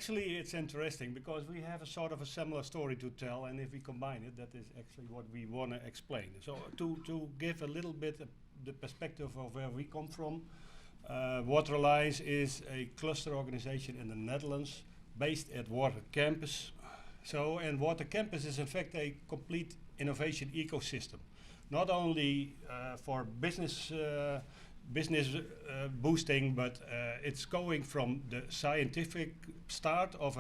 actually, it's interesting because we have a sort of a similar story to tell, and if we combine it, that is actually what we want to explain. So to give a little bit the perspective of where we come from, Water Alliance is a cluster organization in the Netherlands based at Water Campus. So, and Water Campus is in fact a complete innovation ecosystem, not only for business boosting, but it's going from the scientific start of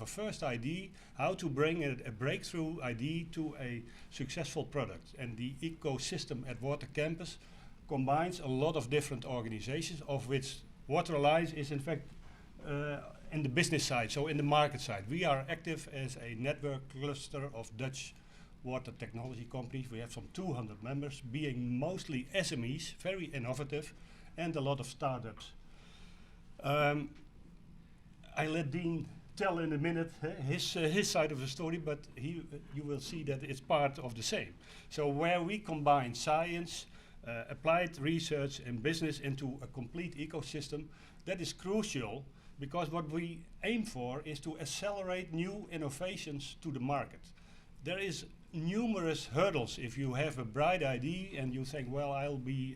a first idea, how to bring a breakthrough idea to a successful product. And the ecosystem at Water Campus combines a lot of different organizations, of which Water Alliance is in fact in the business side, so in the market side. We are active as a network cluster of Dutch water technology companies. We have some 200 members, being mostly SMEs, very innovative, and a lot of startups. I let Dean tell in a minute his side of the story, but you will see that it's part of the same. So where we combine science, applied research and business into a complete ecosystem, that is crucial, because what we aim for is to accelerate new innovations to the market. There is numerous hurdles if you have a bright idea and you think, well, I'll be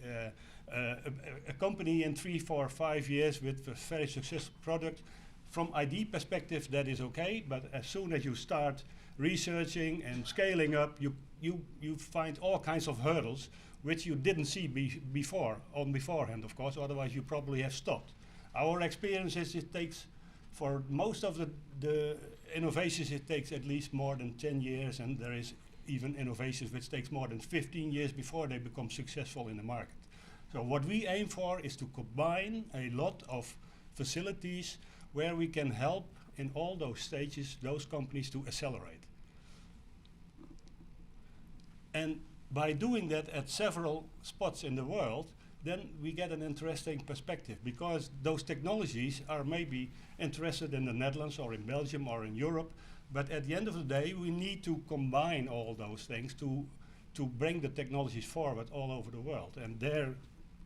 a company in 3, 4, 5 years with a very successful product. From ID perspective, that is okay, but as soon as you start researching and scaling up, you find all kinds of hurdles which you didn't see beforehand, of course, otherwise you probably have stopped. Our experience is it takes, for most of the innovations, it takes at least more than 10 years, and there is even innovations which takes more than 15 years before they become successful in the market. So what we aim for is to combine a lot of facilities where we can help in all those stages those companies to accelerate. And by doing that at several spots in the world, then we get an interesting perspective, because those technologies are maybe interested in the Netherlands or in Belgium or in Europe, but at the end of the day we need to combine all those things to bring the technologies forward all over the world. And there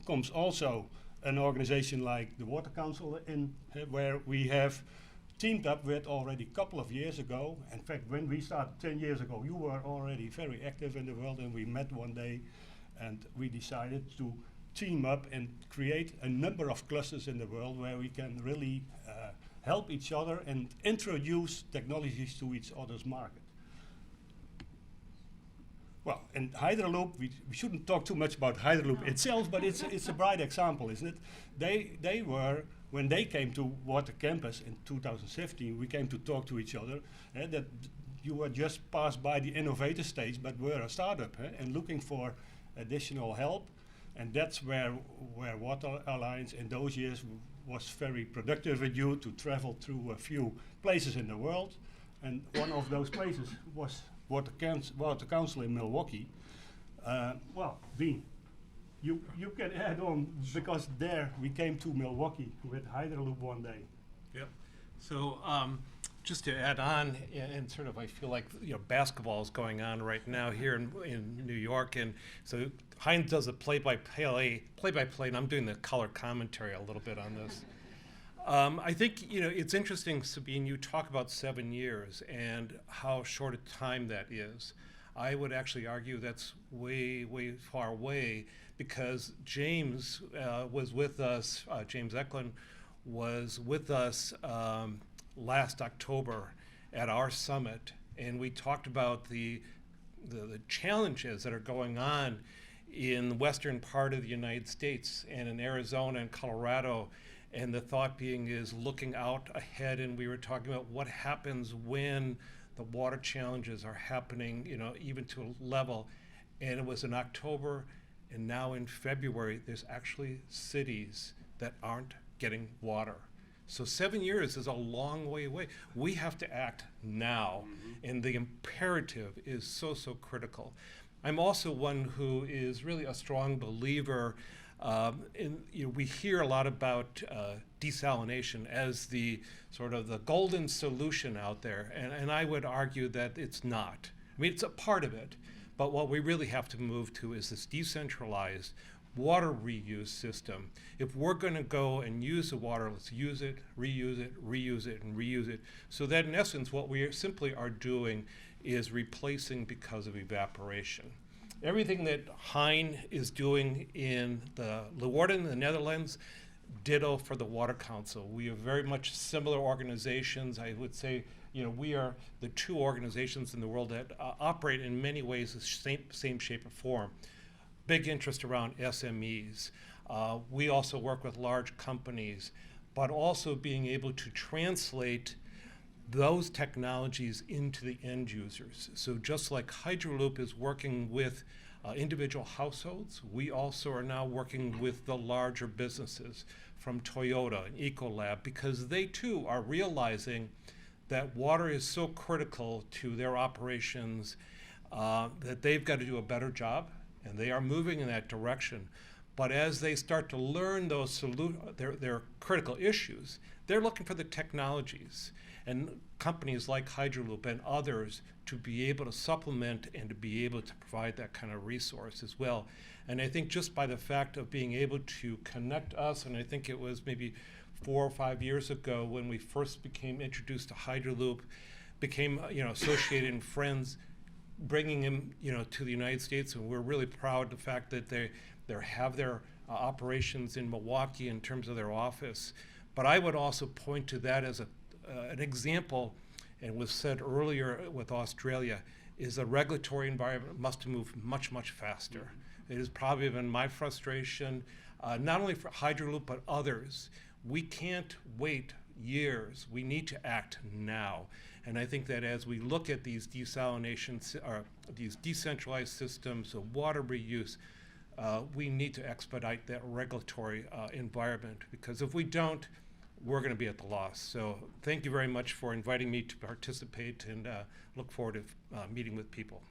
comes also an organization like the Water Council in, where we have teamed up with already a couple of years ago. In fact, when we started 10 years ago, you were already very active in the world, and we met one day and we decided to team up and create a number of clusters in the world where we can really help each other and introduce technologies to each other's market. Well, in Hydraloop, we shouldn't talk too much about Hydraloop itself, but it's a bright example, isn't it? They were, when they came to Water Campus in 2017, we came to talk to each other, that you were just passed by the innovator stage, but were a startup and looking for additional help. And that's where Water Alliance in those years was very productive with you to travel through a few places in the world. And one of those places was Water Council in Milwaukee. Well, Dean, you can add on, because there we came to Milwaukee with Hydraloop one day. Yep. So just to add on, and sort of, I feel like basketball is going on right now here in New York, and so Hein does a play-by-play, and I'm doing the color commentary a little bit on this. I think it's interesting, Sabine. You talk about 7 years and how short a time that is. I would actually argue that's way far away, because James was with us. James Eklund was with us last October at our summit, and we talked about the challenges that are going on in the western part of the United States and in Arizona and Colorado, and the thought being is looking out ahead, and we were talking about what happens when the water challenges are happening, even to a level. And it was in October, and now in February, there's actually cities that aren't getting water. So 7 years is a long way away. We have to act now, and the imperative is so critical. I'm also one who is really a strong believer we hear a lot about desalination as the sort of the golden solution out there, and I would argue that it's not. I mean, it's a part of it, but what we really have to move to is this decentralized, water reuse system. If we're going to go and use the water, let's use it, reuse it, reuse it, and reuse it. So that in essence, what we simply are doing is replacing because of evaporation. Everything that Hein is doing in the Leeuwarden, the Netherlands, ditto for the Water Council. We are very much similar organizations. I would say, we are the two organizations in the world that operate in many ways the same shape or form. Big interest around SMEs. We also work with large companies, but also being able to translate those technologies into the end users. So just like Hydraloop is working with individual households, we also are now working with the larger businesses from Toyota and Ecolab, because they too are realizing that water is so critical to their operations that they've got to do a better job, and they are moving in that direction. But as they start to learn those their critical issues, they're looking for the technologies and companies like Hydraloop and others to be able to supplement and to be able to provide that kind of resource as well. And I think just by the fact of being able to connect us, and I think it was maybe 4 or 5 years ago when we first became introduced to Hydraloop, became associated and friends, bringing him to the United States, and we're really proud of the fact that they have their operations in Milwaukee in terms of their office. But I would also point to that as an example, and was said earlier with Australia, is the regulatory environment must move much, much faster. It has probably been my frustration, not only for Hydraloop, but others. We can't wait years. We need to act now. And I think that as we look at these desalination, or these decentralized systems of water reuse, we need to expedite that regulatory environment, because if we don't, we're going to be at the loss. So thank you very much for inviting me to participate, and look forward to meeting with people.